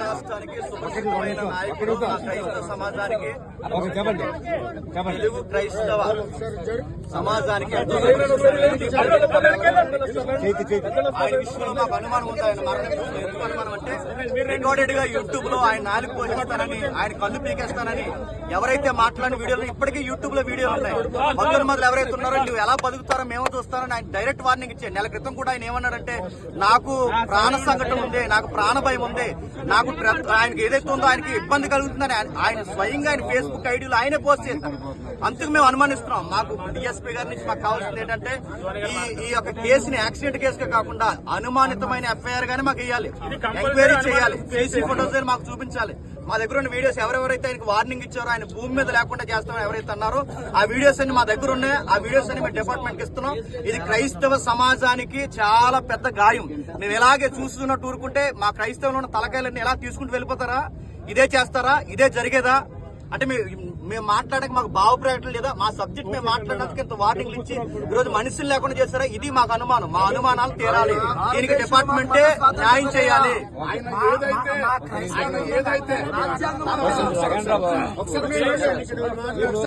రాష్ట్రానికి సుపరిచితమైన నాయకుడు, క్రైస్తవ సమాజానికి, తెలుగు క్రైస్తవ సమాజానికి ఆయన విషయంలో మాకు అనుమానం ఉంది. ఆయన మరణం ఎందుకు అనుమానం అంటే రికార్డెడ్ గా యూట్యూబ్ లో ఆయన నాలుగు పోషిస్తానని, ఆయన కళ్ళు పీకేస్తానని ఎవరైతే మాట్లాడిన వీడియోలు ఇప్పటికీ యూట్యూబ్ లో వీడియోలు ఉన్నాయి. మొదలు ఎవరైతే ఉన్నారో నువ్వు ఎలా బతుకుతారో మేము చూస్తారని ఆయన డైరెక్ట్ వార్నింగ్ ఇచ్చాడు. నెల క్రితం కూడా ఆయన ఏమన్నాడంటే నాకు ప్రాణ సంకటం ఉంది, నాకు ప్రాణ భయం ఉంది, నాకు ఆయనకి ఏదైతే ఉందో ఆయనకి ఇబ్బంది కలుగుతుందని ఆయన స్వయంగా ఆయన ఫేస్బుక్ ఐడీలో ఆయనే పోస్ట్ చేశారు. అందుకు మేము అనుమానిస్తున్నాం. మాకు డిఎస్పీ గారి నుంచి మాకు కావాల్సింది ఏంటంటే ఈ యొక్క కేసుని యాక్సిడెంట్ కేసుగా కాకుండా అనుమానితమైన ఎఫ్ఐఆర్ గానీ మాకు వేయాలి, ఎంక్వైరీ చేయాలి, సీసీ ఫోటోస్ మాకు చూపించాలి. మా దగ్గర ఉన్న వీడియోస్ ఎవరెవరైతే ఆయనకు వార్నింగ్ ఇచ్చారో, ఆయన భూమి మీద లేకుండా చేస్తామని ఎవరైతే అన్నారో ఆ వీడియోస్ అన్ని మా దగ్గర ఉన్నాయి. ఆ వీడియోస్ అన్ని మేము డిపార్ట్మెంట్ కి ఇస్తున్నాం. ఇది క్రైస్తవ సమాజానికి చాలా పెద్ద గాయం. మేము ఇలాగే చూస్తున్నట్టు ఊరుకుంటే మా క్రైస్తవులు ఉన్న తలకాయలన్నీ ఎలా తీసుకుంటూ వెళ్ళిపోతారా? ఇదే చేస్తారా? ఇదే జరిగేదా? అంటే మేము మాట్లాడక మాకు భావప్రకటన లేదా? మా సబ్జెక్ట్ మేము మాట్లాడడానికి ఇంత వార్నింగ్లు ఇచ్చి ఈరోజు మనుషులు లేకుండా చేస్తారా? ఇది మాకు అనుమానం. మా అనుమానాలు తీరాలి. దీనికి డిపార్ట్మెంటే న్యాయం చేయాలి.